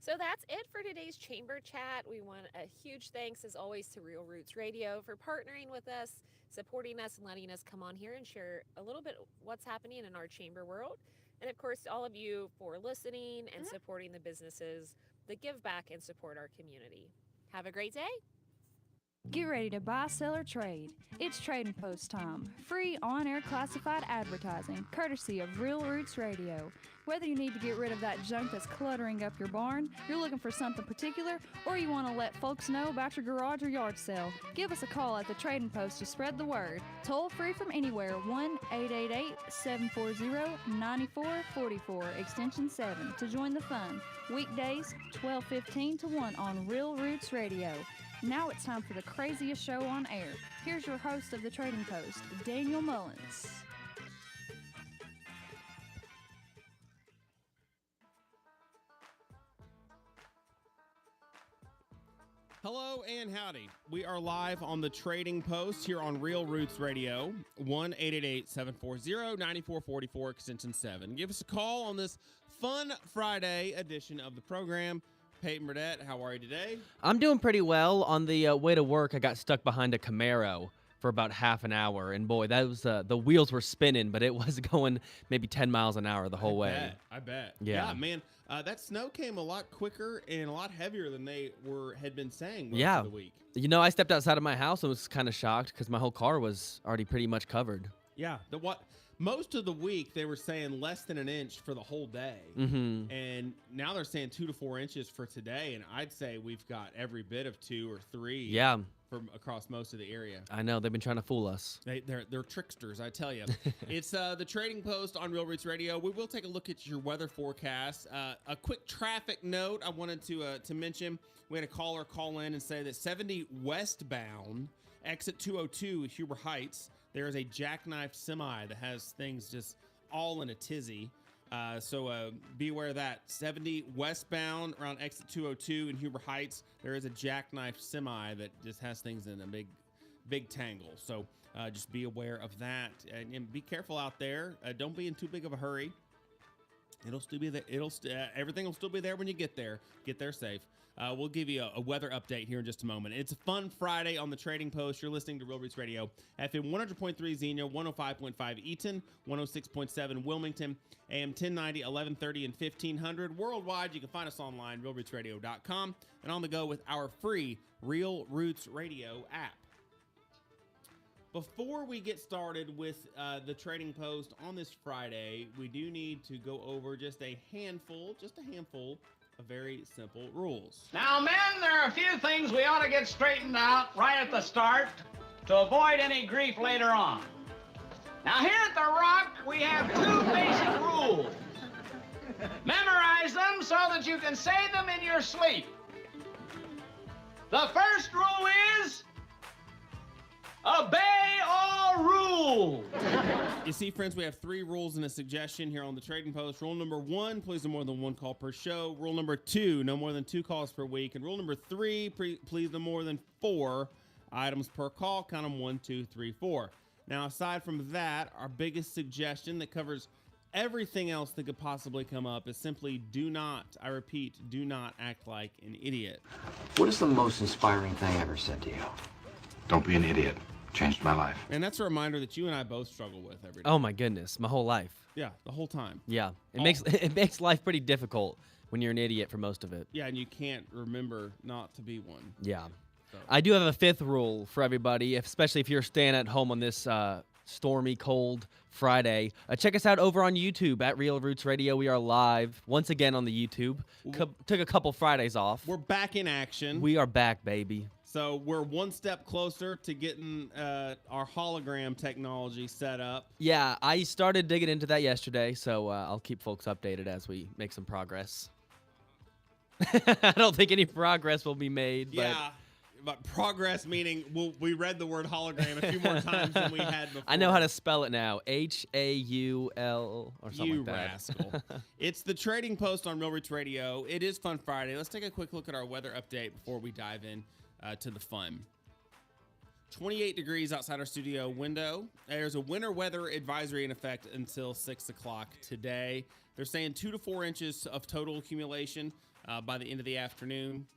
So that's it for today's Chamber Chat. We want a huge thanks, as always, to Real Roots Radio for partnering with us, supporting us, and letting us come on here and share a little bit what's happening in our chamber world. And of course, to all of you for listening and supporting the businesses that give back and support our community. Have a great day. Get ready to buy, sell, or trade. It's Tradin Post time. Free on-air classified advertising, courtesy of Real Roots Radio. Whether you need to get rid of that junk that's cluttering up your barn, you're looking for something particular, or you want to let folks know about your garage or yard sale, give us a call at the Tradin Post to spread the word. Toll free from anywhere, 1-888-740-9444, extension 7, to join the fun. Weekdays, 12:15 to 1 on Real Roots Radio. Now it's time for the craziest show on air. Here's your host of the Tradin Post, Daniel Mullins. Hello and howdy. We are live on the Trading Post here on Real Roots Radio, 1-888-740-9444, extension 7. Give us a call on this fun Friday edition of the program. Peyton Burdett, how are you today? I'm doing pretty well. On the way to work, I got stuck behind a Camaro for about half an hour, and boy, that was the wheels were spinning, but it was going maybe 10 miles an hour the whole way. I bet. Yeah, man. That snow came a lot quicker and a lot heavier than they had been saying most of the week. You know, I stepped outside of my house and was kind of shocked because my whole car was already pretty much covered. Yeah. Most of the week, they were saying less than an inch for the whole day. Mm-hmm. And now they're saying 2 to 4 inches for today. And I'd say we've got every bit of 2 or 3 Yeah. from across most of the area. I know. They've been trying to fool us. They're tricksters, I tell you. It's the Trading Post on Real Roots Radio. We will take a look at your weather forecast. A quick traffic note I wanted to mention. We had a caller call in and say that 70 westbound, exit 202 Huber Heights, there is a jackknife semi that has things just all in a tizzy. So be aware of that. 70 westbound around exit 202 in Huber Heights, there is a jackknife semi that just has things in a big tangle. So just be aware of that and be careful out there. Don't be in too big of a hurry. It'll still be there. Everything will still be there when you get there. Get there safe. We'll give you a weather update here in just a moment. It's a fun Friday on the Trading Post. You're listening to Real Roots Radio, FM 100.3 Xenia, 105.5 Eaton, 106.7 Wilmington, AM 1090, 1130, and 1500. Worldwide, you can find us online, realrootsradio.com, and on the go with our free Real Roots Radio app. Before we get started with the Trading Post on this Friday, we do need to go over just a handful of very simple rules. Now, men, there are a few things we ought to get straightened out right at the start to avoid any grief later on. Now, here at The Rock, we have 2 basic rules. Memorize them so that you can say them in your sleep. The first rule is obey all rules. You see, friends, we have 3 rules and a suggestion here on the Trading Post. Rule number 1, please no more than 1 call per show. Rule number 2, no more than 2 calls per week. And rule number 3, please no more than 4 items per call. Count them 1, 2, 3, 4. Now, aside from that, our biggest suggestion that covers everything else that could possibly come up is simply do not, I repeat, do not act like an idiot. What is the most inspiring thing I ever said to you? Don't be an idiot. Changed my life. And that's a reminder that you and I both struggle with every day. Oh my goodness, my whole life. Yeah, the whole time. Yeah, it makes life pretty difficult when you're an idiot for most of it. Yeah, and you can't remember not to be one. Yeah. So. I do have a 5th rule for everybody, especially if you're staying at home on this stormy, cold Friday. Check us out over on YouTube at Real Roots Radio. We are live once again on the YouTube. Took a couple Fridays off. We're back in action. We are back, baby. So we're one step closer to getting our hologram technology set up. Yeah, I started digging into that yesterday, so I'll keep folks updated as we make some progress. I don't think any progress will be made. Yeah, but progress meaning we read the word hologram a few more times than we had before. I know how to spell it now. H-A-U-L or something you like that. rascal. It's the Trading Post on Real Roots Radio. It is Fun Friday. Let's take a quick look at our weather update before we dive in to the fun. 28 degrees outside our studio window. There's a winter weather advisory in effect until 6 o'clock today. They're saying 2 to 4 inches of total accumulation by the end of the afternoon.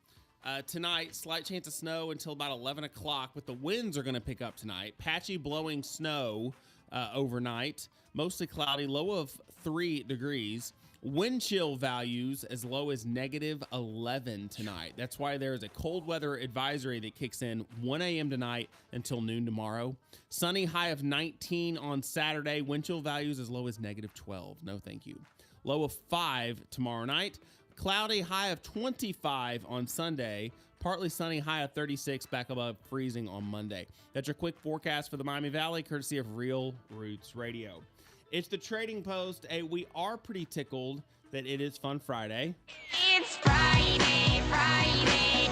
Tonight, slight chance of snow until about 11 o'clock, but the winds are going to pick up tonight. Patchy blowing snow overnight. Mostly cloudy, low of 3 degrees. Wind chill values as low as negative 11 tonight. That's why there is a cold weather advisory that kicks in 1 a.m. tonight until noon tomorrow. Sunny, high of 19 on Saturday. Wind chill values as low as negative 12. No, thank you. Low of 5 tomorrow night. Cloudy, high of 25 on Sunday. Partly sunny, high of 36, back above freezing on Monday. That's your quick forecast for the Miami Valley, courtesy of Real Roots Radio. It's the Trading Post. We are pretty tickled that it is Fun Friday. It's Friday,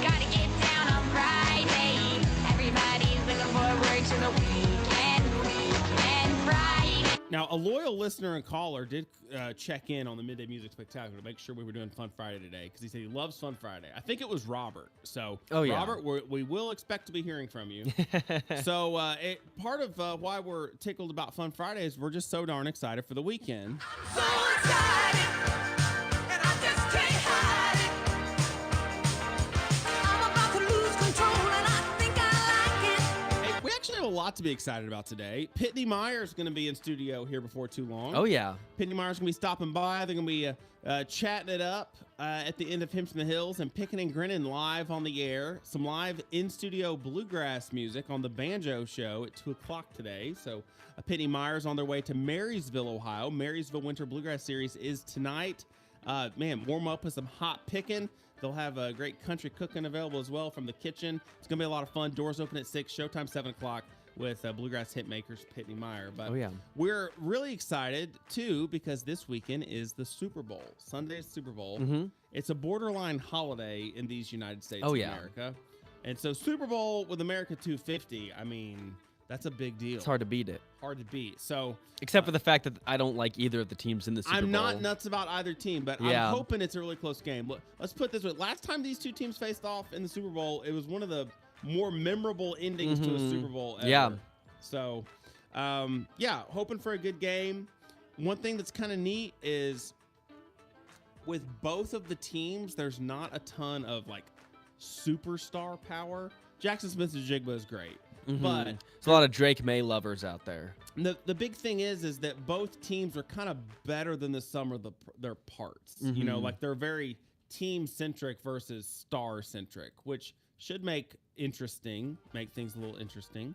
gotta get down on Friday. Everybody's looking forward to the weekend Friday. Now, a loyal listener and caller did check in on the Midday Music Spectacular to make sure we were doing Fun Friday today because he said he loves Fun Friday. I think it was Robert. So, Robert, we will expect to be hearing from you. So, part of why we're tickled about Fun Friday is we're just so darn excited for the weekend. So excited, and I just can't hide it. I'm about to lose control, and I think I like it. Hey, we actually have a lot to be excited about today. Pitney Meyer's going to be in studio here before too long. Oh, yeah. Pitney Meyer's going to be stopping by. They're going to be chatting it up at the end of Hims from the Hills and picking and grinning live on the air. Some live in-studio bluegrass music on the Banjo Show at 2 o'clock today. So Pitney Meyer's on their way to Marysville, Ohio. Marysville Winter Bluegrass Series is tonight. Warm up with some hot picking. They'll have a great country cooking available as well from the kitchen. It's going to be a lot of fun. Doors open at 6, showtime 7 o'clock with bluegrass hitmakers Pitney Meyer. But we're really excited, too, because this weekend is the Super Bowl. Sunday's Super Bowl. Mm-hmm. It's a borderline holiday in these United States of America. And so Super Bowl with America 250, I mean, that's a big deal. It's hard to beat it. Hard to beat. So, except for the fact that I don't like either of the teams in the Super Bowl. I'm not nuts about either team, but I'm hoping it's a really close game. Look, let's put it this way. Last time these two teams faced off in the Super Bowl, it was one of the more memorable endings to a Super Bowl ever. Yeah. So, hoping for a good game. One thing that's kind of neat is with both of the teams, there's not a ton of, like, superstar power. Jackson Smith-Njigba is great. But there's a lot of Drake May lovers out there. The big thing is that both teams are kind of better than the sum of their parts. You know, like they're very team-centric versus star-centric, which should make things a little interesting.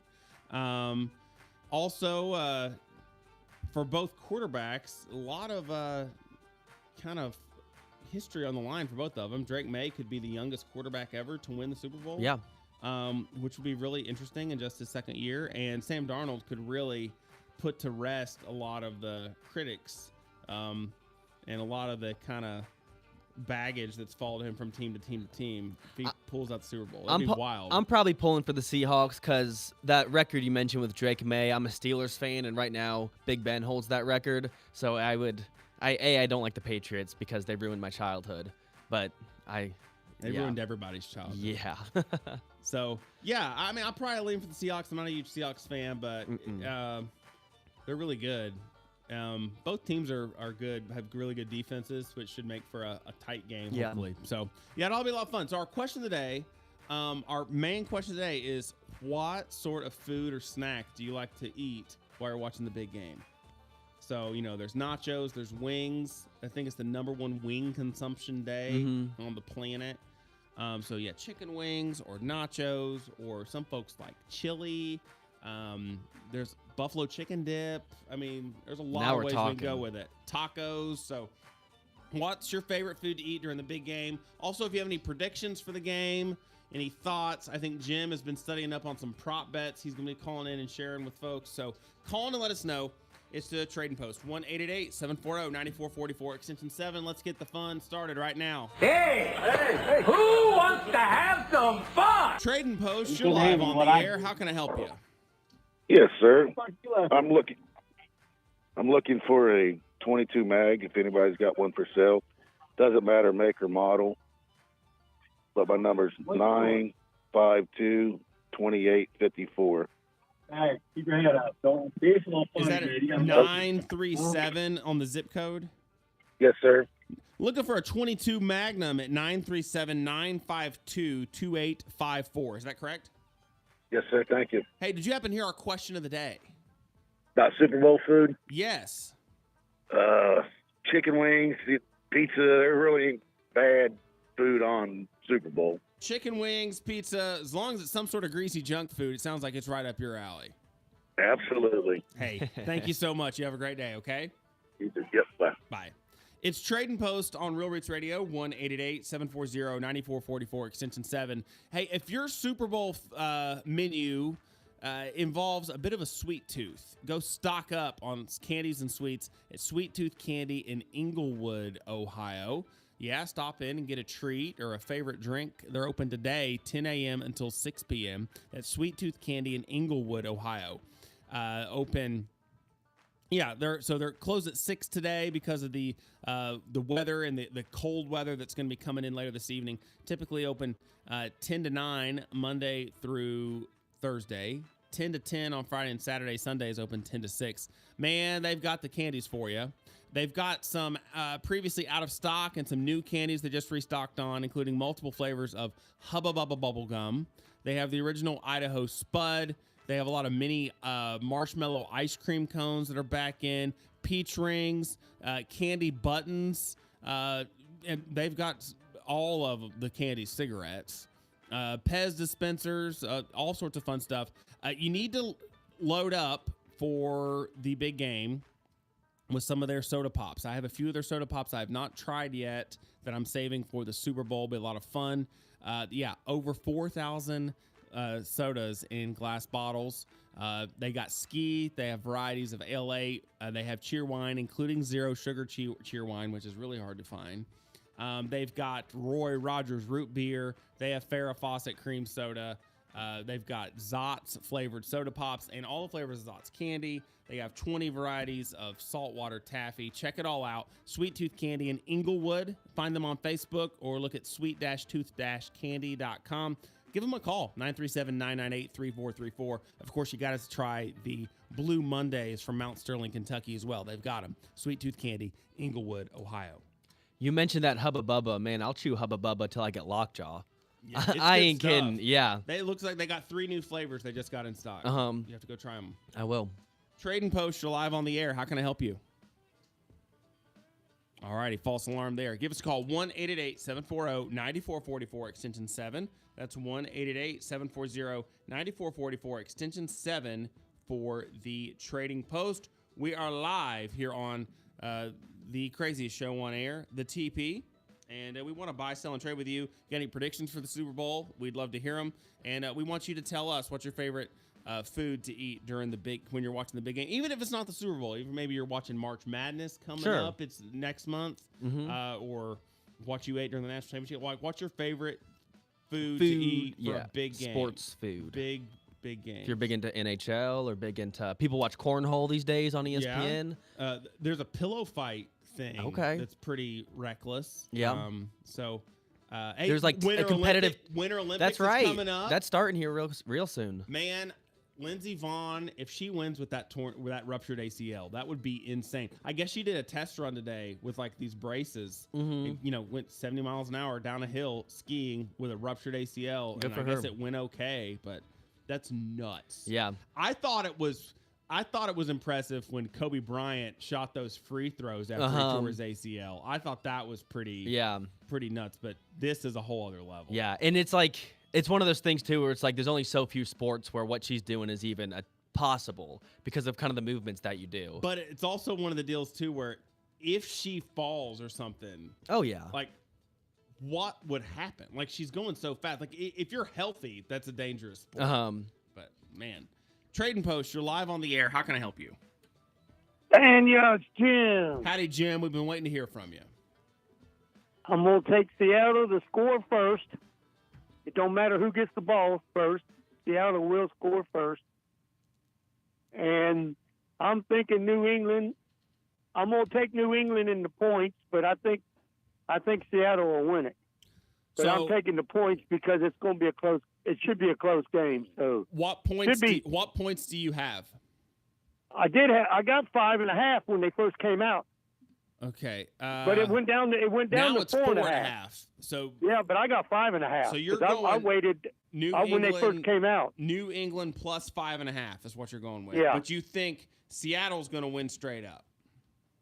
Also, for both quarterbacks, a lot of kind of history on the line for both of them. Drake May could be the youngest quarterback ever to win the Super Bowl. Yeah. Which would be really interesting in just his second year. And Sam Darnold could really put to rest a lot of the critics and a lot of the kind of baggage that's followed him from team to team to team if he pulls out the Super Bowl. That'd be wild. I'm probably pulling for the Seahawks because that record you mentioned with Drake May, I'm a Steelers fan, and right now Big Ben holds that record. So I don't like the Patriots because they ruined my childhood. But They ruined everybody's childhood. Yeah. So, I mean, I'll probably lean for the Seahawks. I'm not a huge Seahawks fan, but they're really good. Both teams are good, have really good defenses, which should make for a tight game, hopefully. So, it'll be a lot of fun. So, our question today, our main question today is, what sort of food or snack do you like to eat while you're watching the big game? So, there's nachos, there's wings. I think it's the #1 wing consumption day on the planet. Chicken wings or nachos, or some folks like chili. There's buffalo chicken dip. I mean, there's a lot of ways we can go with it. Tacos. So, what's your favorite food to eat during the big game? Also, if you have any predictions for the game, any thoughts, I think Jim has been studying up on some prop bets. He's going to be calling in and sharing with folks. So, call in and let us know. It's the Tradin Post, 1-888-740-9444, extension 7. Let's get the fun started right now. Hey, who wants to have some fun? Tradin Post, you're live on the air. How can I help you? Yes, sir. I'm looking for a 22 mag, if anybody's got one for sale. Doesn't matter make or model. But my number's 952-2854. Hey, keep your head up. Don't be a little funny. Is that a 937 on the zip code? Yes, sir. Looking for a 22 Magnum at 937-952-2854. Is that correct? Yes, sir. Thank you. Hey, did you happen to hear our question of the day? About Super Bowl food? Yes. Chicken wings, pizza. There really ain't bad food on Super Bowl. Chicken wings, pizza, as long as it's some sort of greasy junk food, it sounds like it's right up your alley. Absolutely. Hey, thank you so much. You have a great day, okay? You too. Yep. Bye. Bye. It's Tradin Post on Real Roots Radio, 1-888-740-9444, extension 7. Hey, if your Super Bowl menu involves a bit of a sweet tooth, go stock up on candies and sweets at Sweet Tooth Candy in Englewood, Ohio. Yeah, stop in and get a treat or a favorite drink. They're open today, 10 a.m. until 6 p.m. at Sweet Tooth Candy in Englewood, Ohio. Open... Yeah, they're closed at 6 today because of the weather and the cold weather that's going to be coming in later this evening. Typically open 10 to 9 Monday through Thursday, 10 to 10 on Friday and Saturday. Sunday is open 10 to 6. Man, they've got the candies for you. They've got some previously out of stock and some new candies they just restocked on, including multiple flavors of Hubba Bubba Bubblegum. They have the original Idaho Spud. They have a lot of mini marshmallow ice cream cones that are back in, peach rings, candy buttons, and they've got all of the candy cigarettes, Pez dispensers, all sorts of fun stuff. You need to load up for the big game with some of their soda pops. I have a few of their soda pops I have not tried yet that I'm saving for the Super Bowl. It'll be a lot of fun. Over 4,000 sodas in glass bottles. They got ski. They have varieties of LA. They have cheer wine, including zero sugar cheer wine, which is really hard to find. They've got Roy Rogers root beer. They have Farrah Fawcett cream soda. They've got Zots flavored soda pops and all the flavors of Zots candy. They have 20 varieties of saltwater taffy. Check it all out. Sweet Tooth Candy in Englewood. Find them on Facebook or look at sweet-tooth-candy.com. Give them a call, 937-998-3434. Of course, you got to try the Blue Mondays from Mount Sterling, Kentucky as well. They've got them. Sweet Tooth Candy, Englewood, Ohio. You mentioned that Hubba Bubba. Man, I'll chew Hubba Bubba till I get lockjaw. Yeah, I ain't kidding. Yeah. It looks like they got 3 new flavors they just got in stock. You have to go try them. I will. Tradin Post, you're live on the air. How can I help you? All righty, false alarm there. Give us a call, 1-888-740-9444, extension 7. That's 1-888-740-9444, extension 7 for the Tradin Post. We are live here on the craziest show on air, the TP. And we want to buy, sell, and trade with you. Got any predictions for the Super Bowl? We'd love to hear them. And we want you to tell us what's your favorite food to eat during when you're watching the big game. Even if it's not the Super Bowl, even maybe you're watching March Madness coming up. It's next month. Or what you ate during the national championship. Like, what's your favorite food to eat for a big game? Sports food. Big game. If you're big into NHL or big into people watch cornhole these days on ESPN. Yeah. There's a pillow fight thing that's pretty reckless. Yeah. Hey, there's like a competitive Winter Olympics that's right. is coming up. That's starting here real soon. Man, Lindsey Vonn, if she wins with that ruptured ACL, that would be insane. I guess she did a test run today with like these braces. And, went 70 miles an hour down a hill skiing with a ruptured ACL. Good and for I her. guess it went okay, but that's nuts. Yeah. I thought it was impressive when Kobe Bryant shot those free throws after he tore his ACL. I thought that was pretty nuts, but this is a whole other level. Yeah, and it's like it's one of those things too where it's like there's only so few sports where what she's doing is even possible because of kind of the movements that you do. But it's also one of the deals too where if she falls or something, like what would happen? Like she's going so fast. Like if you're healthy, that's a dangerous sport. But man, Tradin Post, you're live on the air. How can I help you? And it's Jim. Howdy, Jim. We've been waiting to hear from you. I'm going to take Seattle to score first. It don't matter who gets the ball first. Seattle will score first. And I'm thinking New England. I'm going to take New England in the points, but I think Seattle will win it. But I'm taking the points because it's going to be a close. It should be a close game. So what points do you have? I got 5.5 when they first came out. Okay. But it went down. It went down now to it's 4.5. So yeah, but I got 5.5. So you're 'cause I going waited New when they England first came out. New England plus 5.5 is what you're going with. Yeah. But you think Seattle's going to win straight up.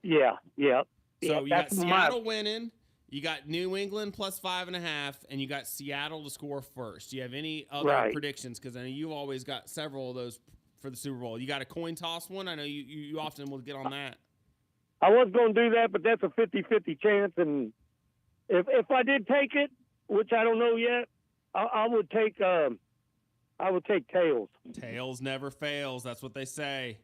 Yeah. So you got that's Seattle winning. You got New England plus 5.5, and you got Seattle to score first. Do you have any other predictions? Because I know you've always got several of those for the Super Bowl. You got a coin toss one? I know you often will get on that. I was going to do that, but that's a 50-50 chance. And if I did take it, which I don't know yet, I would take tails. Tails never fails. That's what they say.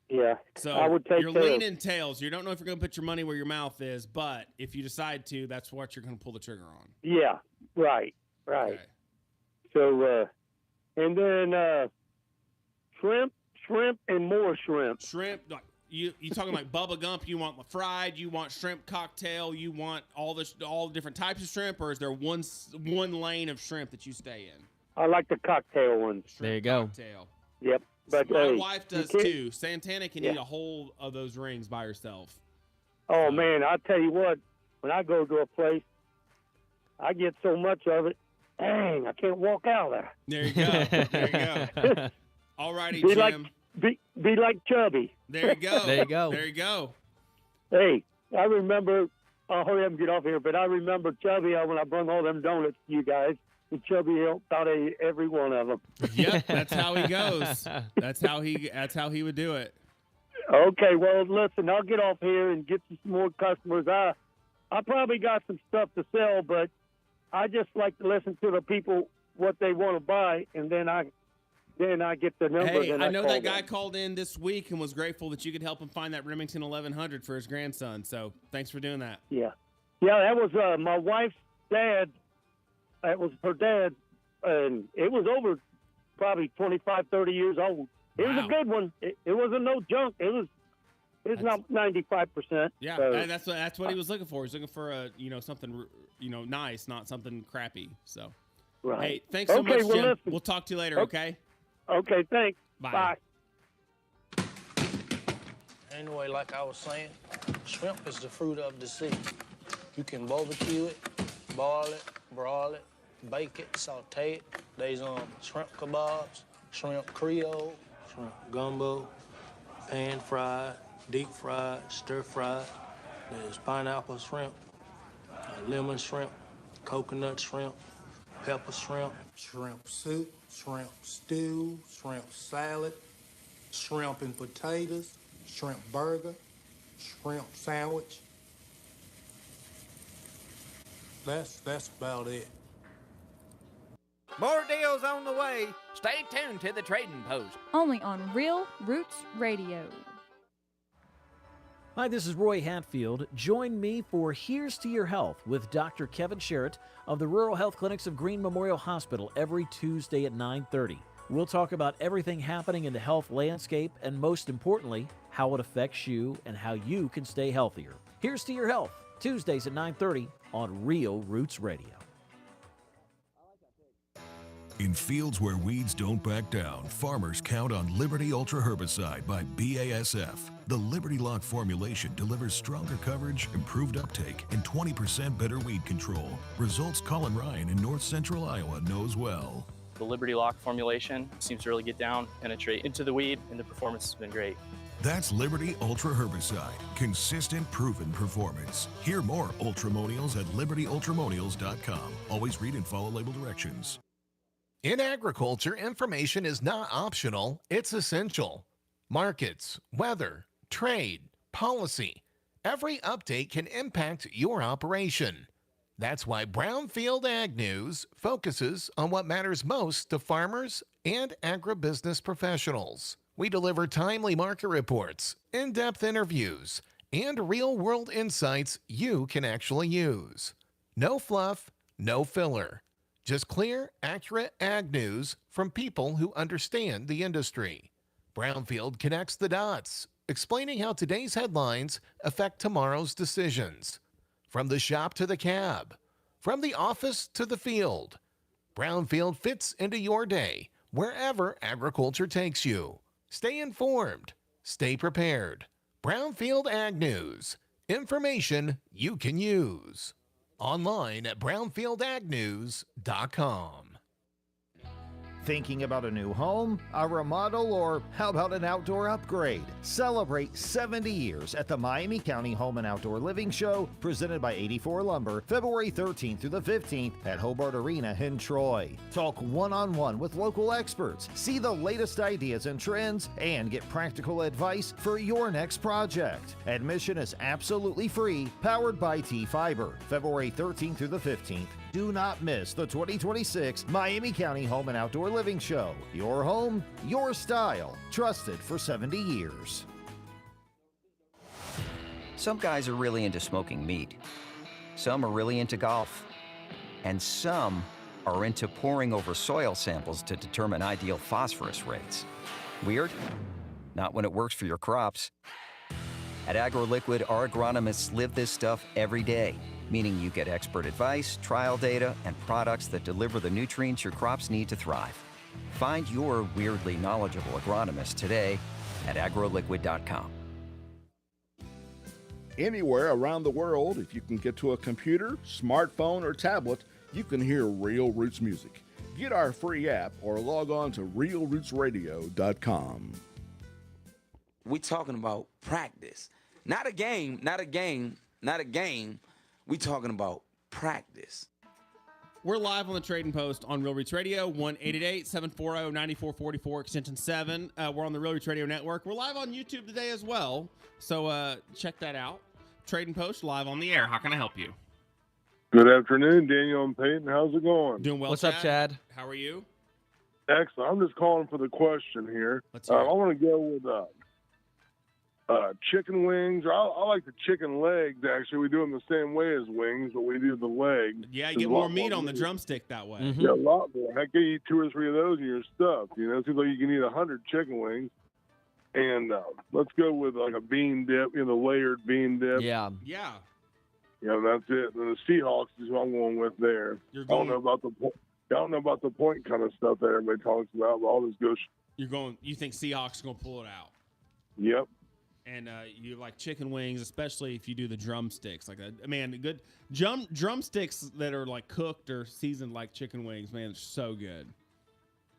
Yeah. So I would take you're tails. leaning tails. You don't know if you're going to put your money where your mouth is, but if you decide to, that's what you're going to pull the trigger on. Yeah. Right. Okay. So, and then shrimp, and more shrimp. Shrimp. You talking like Bubba Gump? You want fried? You want shrimp cocktail? You want all the different types of shrimp, or is there one lane of shrimp that you stay in? I like the cocktail ones. Shrimp There you go. Cocktail. Yep. But My wife does you too. Santana can eat a whole of those rings by herself. Oh man, I tell you what, when I go to a place, I get so much of it. Dang, I can't walk out there. There you go. There you go. All righty, Jim. Be like Chubby. There you go. There you go. There you go. Hey, I remember. I'll hurry up and get off here. But I remember Chubby when I brought all them donuts to you guys. And Chubby helped out every one of them. Yep, that's how he goes. That's how he would do it. Okay, well, listen, I'll get off here and get you some more customers. I probably got some stuff to sell, but I just like to listen to the people what they want to buy, and then I get the number. Hey, and I know call that guy them. called in this week and was grateful that you could help him find that Remington 1100 for his grandson. So thanks for doing that. Yeah, that was my wife's dad. That was her dad, and it was over probably 25, 30 years old. It was a good one. It wasn't no junk. It's not 95%. Yeah, so, and that's what he was looking for. He's looking for something nice, not something crappy. So, right. Hey, thanks so much, Jim. Listen. We'll talk to you later. Okay. Okay. Thanks. Bye. Anyway, like I was saying, shrimp is the fruit of the sea. You can barbecue it, boil it, broil it, bake it, saute it. There's shrimp kebabs, shrimp creole, shrimp gumbo, pan fried, deep fried, stir fried. There's pineapple shrimp, lemon shrimp, coconut shrimp, pepper shrimp, shrimp soup, shrimp stew, shrimp salad, shrimp and potatoes, shrimp burger, shrimp sandwich. That's about it. More deals on the way. Stay tuned to the Tradin Post. Only on Real Roots Radio. Hi, this is Roy Hatfield. Join me for Here's to Your Health with Dr. Kevin Sherritt of the Rural Health Clinics of Green Memorial Hospital every Tuesday at 9:30. We'll talk about everything happening in the health landscape and, most importantly, how it affects you and how you can stay healthier. Here's to Your Health, Tuesdays at 9:30 on Real Roots Radio. In fields where weeds don't back down, farmers count on Liberty Ultra Herbicide by BASF. The Liberty Lock formulation delivers stronger coverage, improved uptake, and 20% better weed control. Results Colin Ryan in north central Iowa knows well. The Liberty Lock formulation seems to really get down, penetrate into the weed, and the performance has been great. That's Liberty Ultra Herbicide. Consistent, proven performance. Hear more Ultramonials at libertyultramonials.com. Always read and follow label directions. In agriculture, information is not optional, it's essential. Markets, weather, trade, policy. Every update can impact your operation. That's why Brownfield Ag News focuses on what matters most to farmers and agribusiness professionals. We deliver timely market reports, in-depth interviews, and real-world insights you can actually use. No fluff, no filler. Just clear, accurate ag news from people who understand the industry. Brownfield connects the dots, explaining how today's headlines affect tomorrow's decisions. From the shop to the cab, from the office to the field, Brownfield fits into your day wherever agriculture takes you. Stay informed. Stay prepared. Brownfield Ag News. Information you can use. Online at brownfieldagnews.com. Thinking about a new home, a remodel, or how about an outdoor upgrade? Celebrate 70 years at the Miami County Home and Outdoor Living Show, presented by 84 Lumber, February 13th through the 15th at Hobart Arena in Troy. Talk one-on-one with local experts, see the latest ideas and trends, and get practical advice for your next project. Admission is absolutely free, powered by T-Fiber, February 13th through the 15th. Do not miss the 2026 Miami County Home and Outdoor Living Show. Your home, your style, trusted for 70 years. Some guys are really into smoking meat. Some are really into golf. And some are into poring over soil samples to determine ideal phosphorus rates. Weird? Not when it works for your crops. At AgroLiquid, our agronomists live this stuff every day, meaning you get expert advice, trial data, and products that deliver the nutrients your crops need to thrive. Find your weirdly knowledgeable agronomist today at agroliquid.com. Anywhere around the world, if you can get to a computer, smartphone, or tablet, you can hear Real Roots music. Get our free app or log on to realrootsradio.com. We talking about practice. Not a game. We talking about practice. We're live on the Tradin Post on Real Roots Radio, 1-888-740-9444, extension 7. We're on the Real Roots Radio Network. We're live on YouTube today as well, so check that out. Tradin Post, live on the air. How can I help you? Good afternoon, Daniel and Peyton. How's it going? Doing well, What's up, Chad? How are you? Excellent. I'm just calling for the question here. Let's hear it. I want to go with chicken wings. I like the chicken legs, actually. We do them the same way as wings, but we do the leg. Yeah, you get more meat on the drumstick that way. Yeah, a lot more. Heck, you eat 2 or 3 of those in your stuff. You know, it seems like you can eat 100 chicken wings. And let's go with like a bean dip, the layered bean dip. Yeah. Yeah. Yeah, that's it. And the Seahawks is what I'm going with there. I don't know about the point kind of stuff that everybody talks about, but all this goes. You think Seahawks are going to pull it out? Yep. And you like chicken wings, especially if you do the drumsticks. Like, good drumsticks that are like cooked or seasoned like chicken wings, man, it's so good.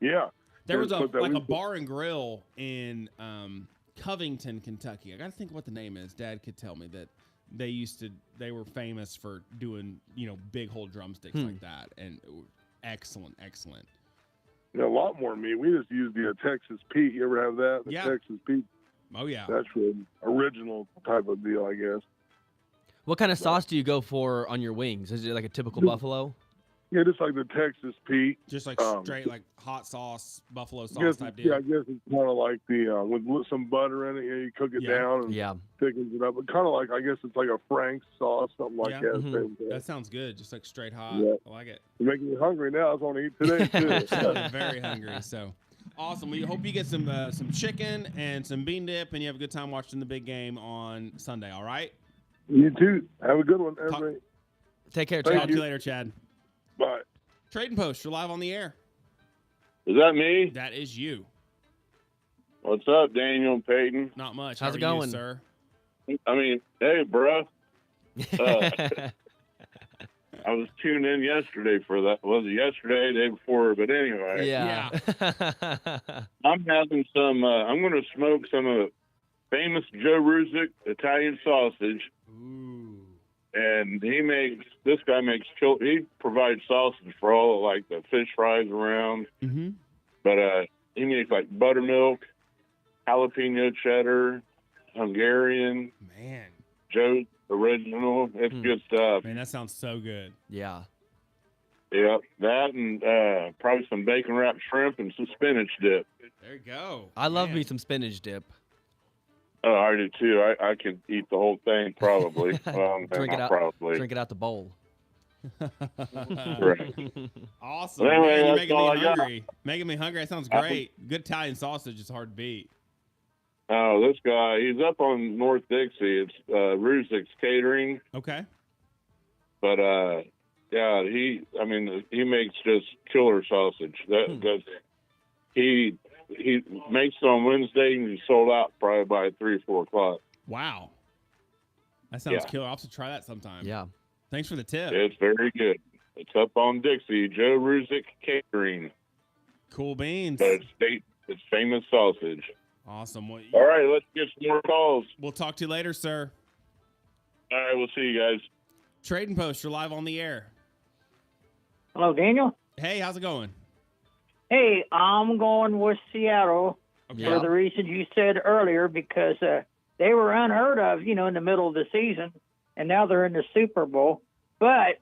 Yeah. There was a bar and grill in Covington, Kentucky. I got to think what the name is. Dad could tell me that they were famous for doing, big whole drumsticks like that. And excellent. Yeah, a lot more meat. We just use the Texas Pete. You ever have that? The Texas Pete. Oh, yeah. That's the original type of deal, I guess. What kind of sauce do you go for on your wings? Is it like a typical buffalo? Yeah, just like the Texas Pete. Just like straight, like hot sauce, buffalo sauce type deal. Yeah, I guess it's kind of like the with some butter in it. You cook it down and thickens it up. But kind of like, I guess it's like a Frank's sauce, something like that. Mm-hmm. That sounds good. Just like straight hot. Yeah. I like it. You're making me hungry now. I was going to eat today, too. I'm very hungry, so. Awesome. We hope you get some chicken and some bean dip, and you have a good time watching the big game on Sunday, all right? You too. Have a good one, everybody. Take care, Chad. Talk to you later, Chad. Bye. Tradin Post, you're live on the air. Is that me? That is you. What's up, Daniel and Peyton? Not much. How's it How are going, you, sir? I mean, hey, bro. I was tuned in yesterday for that. Was it yesterday, the day before? But anyway. Yeah. I'm having some, I'm going to smoke some famous Joe Ruzick Italian sausage. Ooh. And this guy he provides sausage for all like the fish fries around. Mm-hmm. But he makes like buttermilk, jalapeno cheddar, Hungarian. Man. Joe's original. It's good stuff. Man, that sounds so good. Yeah. Yep. That and probably some bacon wrapped shrimp and some spinach dip. There you go. I love me some spinach dip. Oh, I do too. I could eat the whole thing probably. Drink it out. Probably. Drink it out the bowl. Right. Awesome. Well, anyway, man, you're that's making all me I got. hungry. Making me hungry. That sounds great. Good Italian sausage is hard to beat. Oh, this guy, he's up on North Dixie. It's Ruzick's Catering. Okay. But yeah, he makes just killer sausage. He makes it on Wednesday and he's sold out probably by 3 or 4 o'clock. Wow. That sounds Yeah. killer. I'll have to try that sometime. Yeah. Thanks for the tip. It's very good. It's up on Dixie, Joe Ruzick Catering. Cool beans. But it's famous sausage. Awesome. Well, All right, let's get some more calls. We'll talk to you later, sir. All right, we'll see you guys. Trading Post, you're live on the air. Hello, Daniel. Hey, how's it going? Hey, I'm going with Seattle Okay. for the reasons you said earlier because they were unheard of, in the middle of the season, and now they're in the Super Bowl. But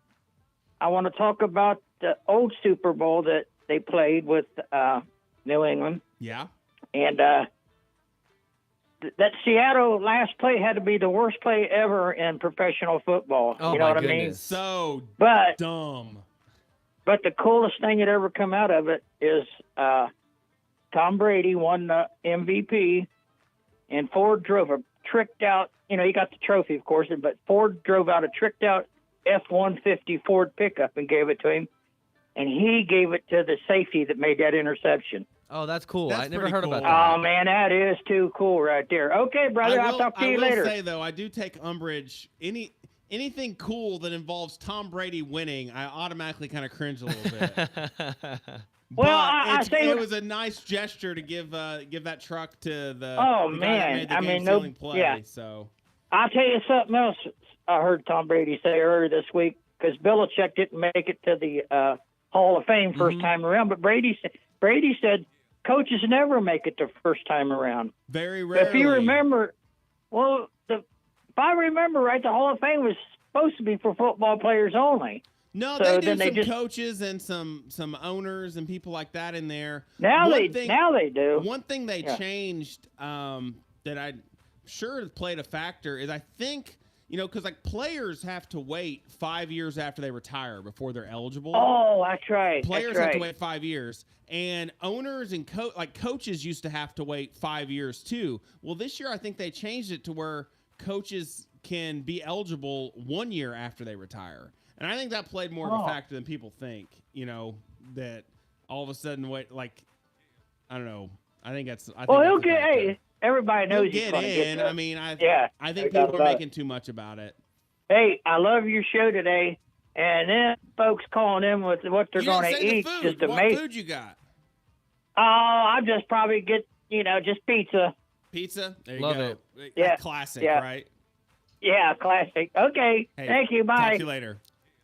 I want to talk about the old Super Bowl that they played with New England. Yeah. And that Seattle last play had to be the worst play ever in professional football. Oh, you know my what I mean? goodness. So But dumb. But the coolest thing that ever come out of it is Tom Brady won the MVP, and Ford drove a tricked out. He got the trophy, of course, but Ford drove out a tricked out F-150 Ford pickup and gave it to him, and he gave it to the safety that made that interception. Oh, that's cool. That's I never pretty heard cool. about that. Oh man, that is too cool right there. Okay, brother, I'll talk to you later. I will say though, I do take umbrage. Anything cool that involves Tom Brady winning, I automatically kind of cringe a little bit. Well, I say it was a nice gesture to give that truck to the. Oh, the guy that man. made the I mean, game-sealing no- play. yeah. So I'll tell you something else I heard Tom Brady say earlier this week, because Belichick didn't make it to the Hall of Fame first time around, but Brady said coaches never make it the first time around. very rarely. If you remember, if I remember right, the Hall of Fame was supposed to be for football players only. No, So they do then they some just- coaches and some owners and people like that in there. Now One they do. One thing they Yeah. changed that I'm sure played a factor is I think because like players have to wait 5 years after they retire before they're eligible. Oh, that's right. Players that's have to right. wait 5 years, and owners and coaches used to have to wait 5 years too. Well, this year I think they changed it to where coaches can be eligible 1 year after they retire, and I think that played more of a factor than people think. That all of a sudden, I don't know. I think that's. I think Well, that's he'll a get. factor. Hey, everybody knows He'll he's get going to get in. that. I mean, I think no doubt people are about making too much about it. Hey, I love your show today, and then folks calling in with what they're You didn't going to say the eat. food. Just What amazing. food you got? Oh, I just probably get just pizza. Pizza. There you Love go. Yeah. Classic, Yeah. right? Yeah, classic. Okay, Hey, thank you. Talk Bye. to you later.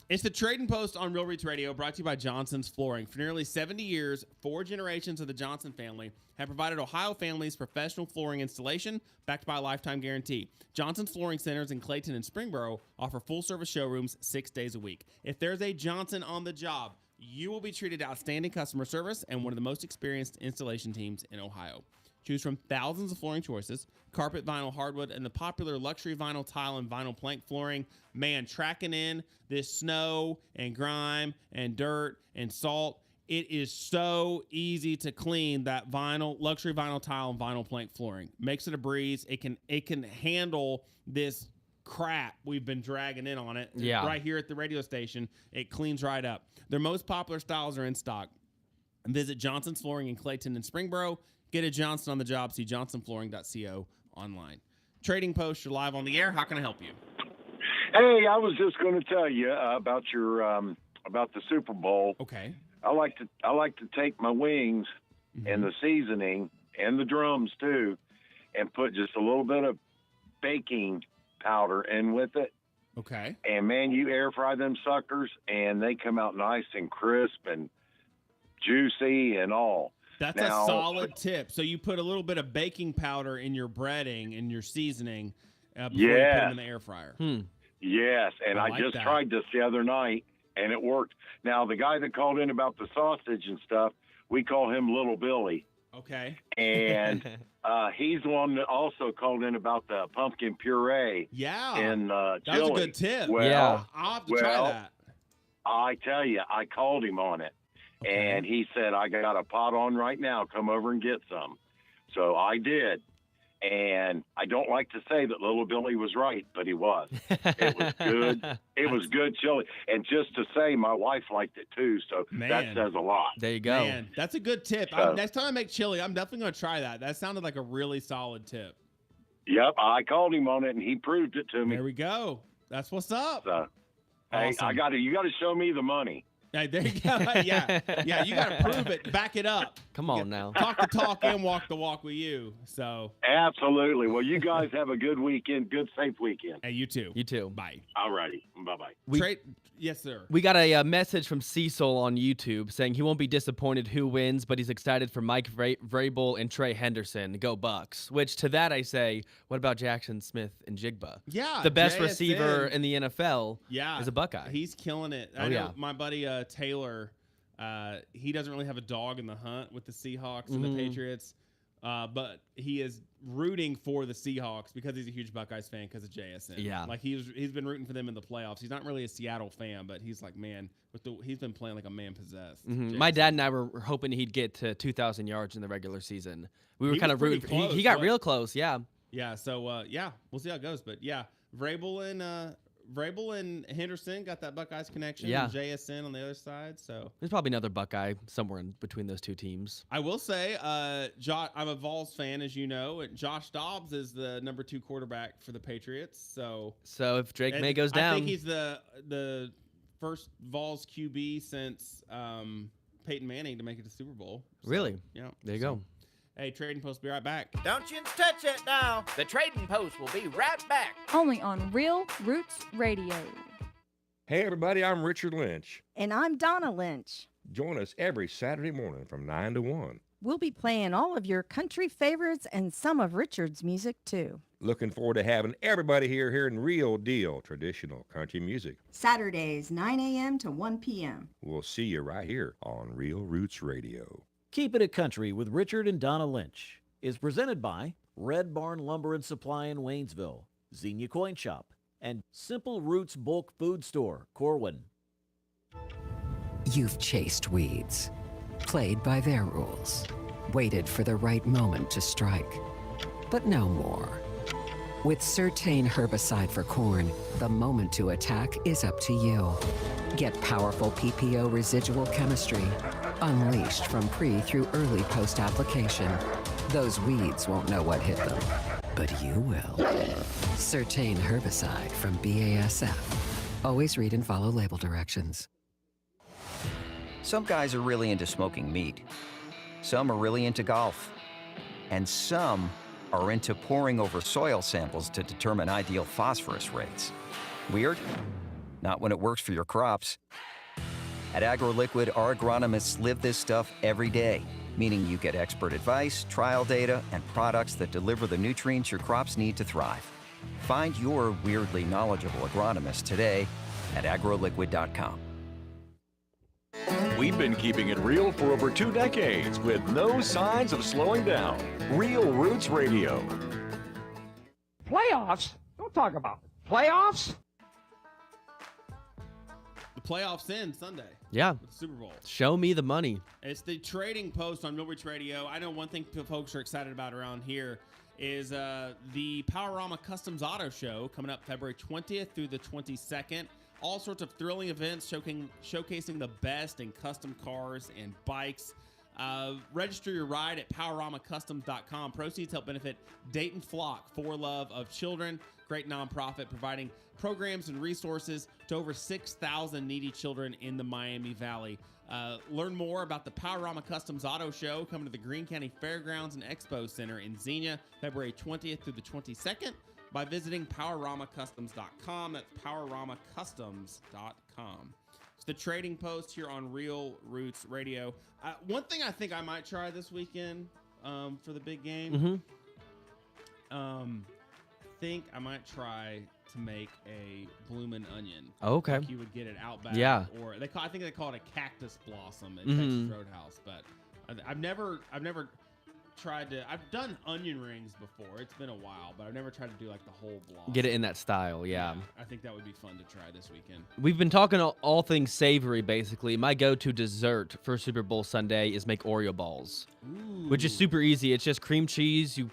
It's the Tradin Post on Real Roots Radio, brought to you by Johnson's Flooring. For nearly 70 years, 4 generations of the Johnson family have provided Ohio families professional flooring installation backed by a lifetime guarantee. Johnson's Flooring Centers in Clayton and Springboro offer full-service showrooms 6 days a week. If there's a Johnson on the job, you will be treated outstanding customer service and one of the most experienced installation teams in Ohio. Choose from thousands of flooring choices, carpet, vinyl, hardwood, and the popular luxury vinyl tile and vinyl plank flooring. Man, tracking in this snow and grime and dirt and salt, it is so easy to clean that luxury vinyl tile and vinyl plank flooring. Makes it a breeze. It can handle this crap we've been dragging in on it. Yeah. Right here at the radio station, it cleans right up. Their most popular styles are in stock. Visit Johnson's Flooring in Clayton and Springboro. Get a Johnson on the job. See johnsonflooring.co online. Trading Post, you're live on the air. How can I help you? Hey, I was just going to tell you about your about the Super Bowl. Okay. I like to take my wings and the seasoning and the drums too, and put just a little bit of baking powder in with it. Okay. And man, you air fry them suckers, and they come out nice and crisp and juicy and all. That's Now, a solid tip. So you put a little bit of baking powder in your breading and your seasoning before you put Yes. them in the air fryer. Yes, and I I, like just that. tried this the other night, and it worked. Now, the guy that called in about the sausage and stuff, we call him Little Billy. Okay. And he's the one that also called in about the pumpkin puree. Yeah. And That was chili. a good tip. Well, Yeah. I'll have to try that. I tell you, I called him on it, and he said, I got a pot on right now. Come over and get some. So I did. And I don't like to say that Little Billy was right, but he was. It was good. It was good chili. And just to say, my wife liked it too. So that Man. says a lot. There you go. Man, that's a good tip. So- Next time I make chili, I'm definitely going to try that. That sounded like a really solid tip. Yep, I called him on it, and he proved it to me. There we go. That's what's up. So, hey, Awesome. you got to show me the money. Hey, there you go. Yeah, you got to prove it. Back it up. Come on now. Talk the talk and walk the walk with you. So Absolutely. Well, you guys have a good weekend, good, safe weekend. Hey, you too. You too. Bye. All righty. Bye-bye. Yes, sir. We got a message from Cecil on YouTube saying he won't be disappointed who wins, but he's excited for Mike Vrabel and Trey Henderson. Go Bucks. Which to that I say, what about Jackson Smith and Jigba? Yeah. The best JSN. receiver in the NFL is a Buckeye. He's killing it. I know my buddy Taylor, he doesn't really have a dog in the hunt with the Seahawks and the Patriots. But he is rooting for the Seahawks because he's a huge Buckeyes fan because of JSN. Yeah. Like he's been rooting for them in the playoffs. He's not really a Seattle fan, but he's like, man, he's been playing like a man possessed. My dad and I were hoping he'd get to 2,000 yards in the regular season. We were kind of rooting. Close, he got real close, yeah. Yeah, so we'll see how it goes. But yeah, Vrabel and Henderson got that Buckeyes connection. Yeah. And JSN on the other side. So there's probably another Buckeye somewhere in between those two teams. I will say, I'm a Vols fan, as you know. And Josh Dobbs is the number 2 quarterback for the Patriots. So if Drake May goes down, I think he's the first Vols QB since Peyton Manning to make it to Super Bowl. So, really? Yeah. There you go. Hey, Tradin Post, be right back. Don't you touch it now. The Tradin Post will be right back. Only on Real Roots Radio. Hey, everybody, I'm Richard Lynch. And I'm Donna Lynch. Join us every Saturday morning from 9 to 1. We'll be playing all of your country favorites and some of Richard's music, too. Looking forward to having everybody here hearing real deal traditional country music. Saturdays, 9 a.m. to 1 p.m. We'll see you right here on Real Roots Radio. Keep It a Country with Richard and Donna Lynch is presented by Red Barn Lumber and Supply in Waynesville, Xenia Coin Shop, and Simple Roots Bulk Food Store, Corwin. You've chased weeds, played by their rules, waited for the right moment to strike, but no more. With Certain herbicide for corn, the moment to attack is up to you. Get powerful PPO residual chemistry, unleashed from pre through early post-application. Those weeds won't know what hit them, but you will. Certain herbicide from BASF. Always read and follow label directions. Some guys are really into smoking meat. Some are really into golf. And some are into poring over soil samples to determine ideal phosphorus rates. Weird? Not when it works for your crops. At AgroLiquid, our agronomists live this stuff every day, meaning you get expert advice, trial data, and products that deliver the nutrients your crops need to thrive. Find your weirdly knowledgeable agronomist today at agroliquid.com. We've been keeping it real for over 2 decades with no signs of slowing down. Real Roots Radio. Playoffs? Don't talk about it. Playoffs? The playoffs end Sunday. Yeah. With the Super Bowl. Show me the money. It's the Trading Post on Real Roots Radio. I know one thing folks are excited about around here is the Powerama Customs Auto Show coming up February 20th through the 22nd. All sorts of thrilling events showcasing the best in custom cars and bikes. Register your ride at PoweramaCustoms.com. Proceeds help benefit Dayton Flock for Love of Children. Great nonprofit providing programs and resources to over 6,000 needy children in the Miami Valley. Learn more about the Powerama Customs Auto Show coming to the Greene County Fairgrounds and Expo Center in Xenia, February 20th through the 22nd by visiting PoweramaCustoms.com. That's PoweramaCustoms.com. It's the Trading Post here on Real Roots Radio. One thing I think I might try this weekend for the big game, think I might try to make a bloomin' onion. Okay. Like you would get it Outback. Yeah. Or I think they call it a cactus blossom at Texas Roadhouse. But I've never tried to. I've done onion rings before. It's been a while, but I've never tried to do like the whole blossom. Get it in that style, yeah. I think that would be fun to try this weekend. We've been talking all things savory, basically. My go-to dessert for Super Bowl Sunday is make Oreo balls, which is super easy. It's just cream cheese. You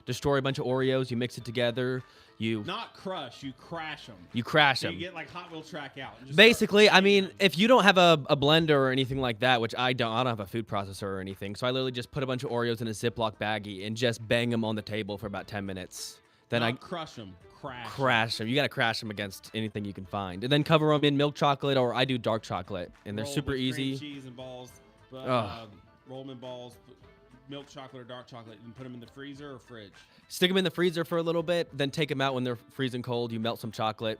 destroy a bunch of Oreos. You mix it together. You Not crush, you crash them. You crash So them. you get like Hot Wheel track out. And just Basically, I mean, if you don't have a blender or anything like that, which I don't have a food processor or anything, so I literally just put a bunch of Oreos in a Ziploc baggie and just bang them on the table for about 10 minutes. Then Not crush them, crash. crash them. You got to crash them against anything you can find. And then cover them in milk chocolate, or I do dark chocolate, and they're Roll super with easy. Cream cheese and balls. Roll them in balls, milk chocolate or dark chocolate, and put them in the freezer or fridge. Stick them in the freezer for a little bit, then take them out when they're freezing cold. You melt some chocolate,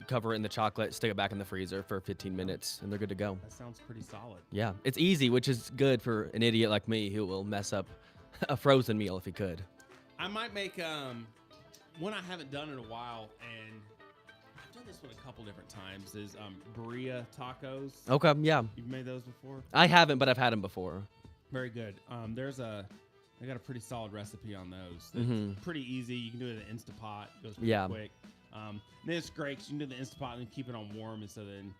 cover it in the chocolate, stick it back in the freezer for 15 minutes, and they're good to go. That sounds pretty solid. Yeah, it's easy, which is good for an idiot like me who will mess up a frozen meal if he could. I might make one I haven't done in a while, and I've done this one a couple different times, is burrito tacos. Okay, yeah. You've made those before? I haven't, but I've had them before. Very good. I got a pretty solid recipe on those. It's Mhm. pretty easy. You can do it in the Instapot. It goes pretty Yeah. quick. Then it's great 'cause you can do the Instapot and keep it on warm, and so then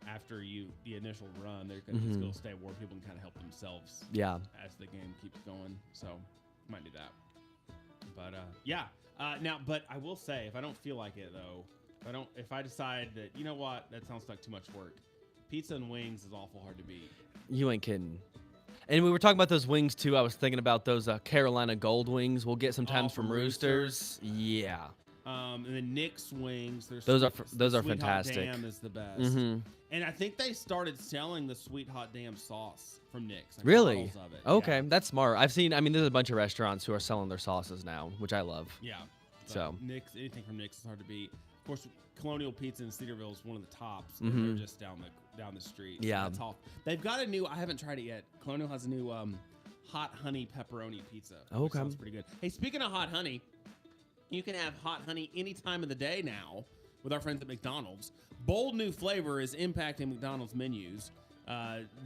after the initial run, they're gonna Mhm. still stay warm. People can kind of help themselves. Yeah. As the game keeps going, so might do that. But yeah. But I will say, if I don't feel like it though, if I decide that you know what, that sounds like too much work, pizza and wings is awful hard to beat. You ain't kidding. And we were talking about those wings too. I was thinking about those Carolina Gold wings we'll get sometimes from Roosters. Yeah. And then Nick's wings. Those are Sweet Hot fantastic. Damn is the best. Mhm. And I think they started selling the Sweet Hot Damn sauce from Nick's. Like Really? bottles of it. Okay, that's smart. there's a bunch of restaurants who are selling their sauces now, which I love. Yeah. So. Nick's, anything from Nick's is hard to beat. Of course, Colonial Pizza in Cedarville is one of the tops. Mhm. And they're just down the street. So Yeah. that's all. They've got a new. I haven't tried it yet. Colonial has a new hot honey pepperoni pizza. Which Okay. sounds pretty good. Hey, speaking of hot honey, you can have hot honey any time of the day now with our friends at McDonald's. Bold new flavor is impacting McDonald's menus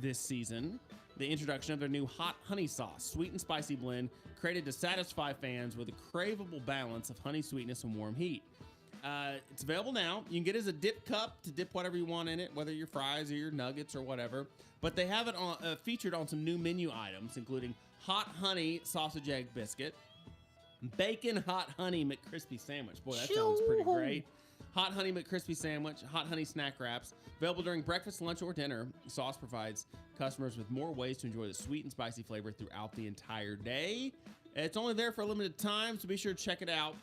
this season. The introduction of their new hot honey sauce, sweet and spicy blend, created to satisfy fans with a craveable balance of honey sweetness and warm heat. It's available now. You can get it as a dip cup to dip whatever you want in it, whether your fries or your nuggets or whatever. But they have it featured on some new menu items, including hot honey sausage egg biscuit, bacon hot honey McCrispy sandwich. Boy, that sounds pretty great. Hot honey McCrispy sandwich, hot honey snack wraps, available during breakfast, lunch, or dinner. Sauce provides customers with more ways to enjoy the sweet and spicy flavor throughout the entire day. It's only there for a limited time, so be sure to check it out.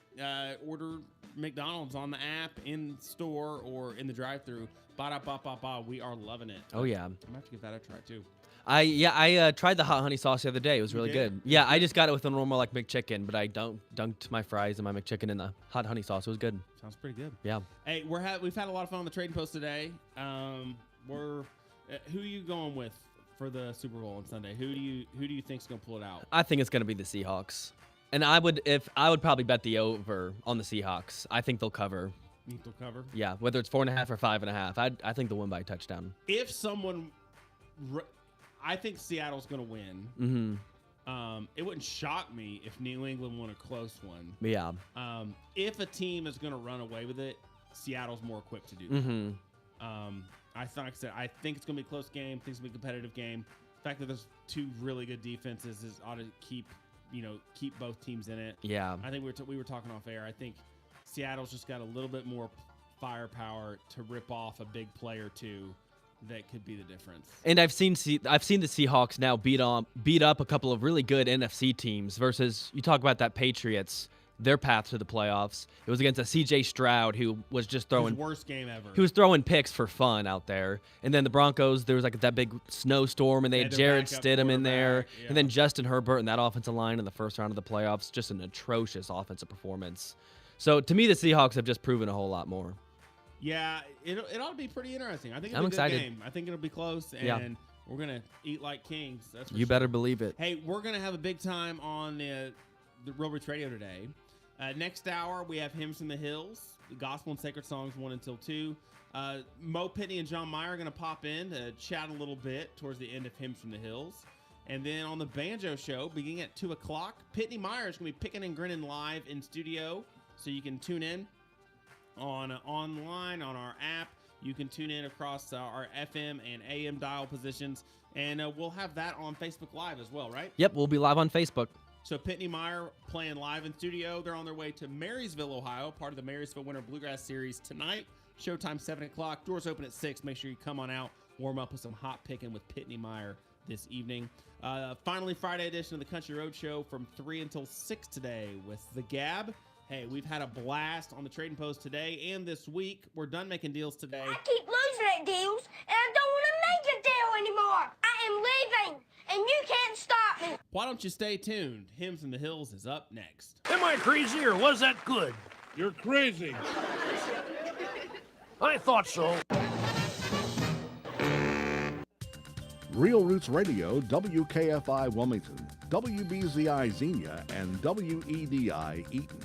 Order McDonald's on the app, in store, or in the drive-thru. Ba-da-ba-ba-ba. We are loving it. Oh, yeah. I'm gonna have to give that a try too. I tried the hot honey sauce the other day. It was You really did? good. Yeah, I just got it with a normal like McChicken, but I dunked my fries and my McChicken in the hot honey sauce. It was good. Sounds pretty good. Yeah. Hey, we've had a lot of fun on the Trading Post today. Who are you going with for the Super Bowl on Sunday? Who do you think's gonna pull it out? I think it's gonna be the Seahawks, and I would probably bet the over on the Seahawks. I think they'll cover. You think they'll cover? Yeah, whether it's 4.5 or 5.5, I think they'll win by a touchdown. If someone, I think Seattle's gonna win. Mm-hmm. It wouldn't shock me if New England won a close one. Yeah. If a team is gonna run away with it, Seattle's more equipped to do that. Mm-hmm. I think it's gonna be a close game. I think it's gonna be a competitive game. The fact that there's two really good defenses ought to keep both teams in it. Yeah. I think we were talking off air. I think Seattle's just got a little bit more firepower to rip off a big play or two. That could be the difference. And I've seen the Seahawks now beat up a couple of really good NFC teams versus you talk about that Patriots, their path to the playoffs. It was against a CJ Stroud who was just throwing His worst game ever. He was throwing picks for fun out there. And then the Broncos, there was like that big snowstorm and they had Jared Stidham in there. Yeah. And then Justin Herbert and that offensive line in the first round of the playoffs, just an atrocious offensive performance. So to me, the Seahawks have just proven a whole lot more. Yeah, it ought to be pretty interesting. I think I'm it'll be a excited. good game. I think it'll be close, and Yeah. we're gonna eat like kings. That's for You sure. better believe it. Hey, we're gonna have a big time on the Real Roots Radio today. Next hour we have Hymns from the Hills, the Gospel and Sacred Songs 1 until 2. Mo Pitney and John Meyer are gonna pop in to chat a little bit towards the end of Hymns from the Hills, and then on the Banjo Show beginning at 2 o'clock, Pitney Meyer is gonna be picking and grinning live in studio, so you can tune in. Online on our app, you can tune in across our FM and AM dial positions, and we'll have that on Facebook Live as well, right? Yep, we'll be live on Facebook. So Pitney Meyer playing live in studio. They're on their way to Marysville, Ohio, part of the Marysville Winter Bluegrass Series tonight. Showtime 7 o'clock. Doors open at 6. Make sure you come on out, warm up with some hot picking with Pitney Meyer this evening. Finally, Friday edition of the Country Road Show from 3 until 6 today with The Gab. Hey, we've had a blast on the Tradin Post today and this week. We're done making deals today. I keep losing at deals, and I don't want to make a deal anymore. I am leaving, and you can't stop me. Why don't you stay tuned? Hymns in the Hills is up next. Am I crazy or was that good? You're crazy. I thought so. Real Roots Radio, WKFI Wilmington, WBZI Xenia, and WEDI Eaton.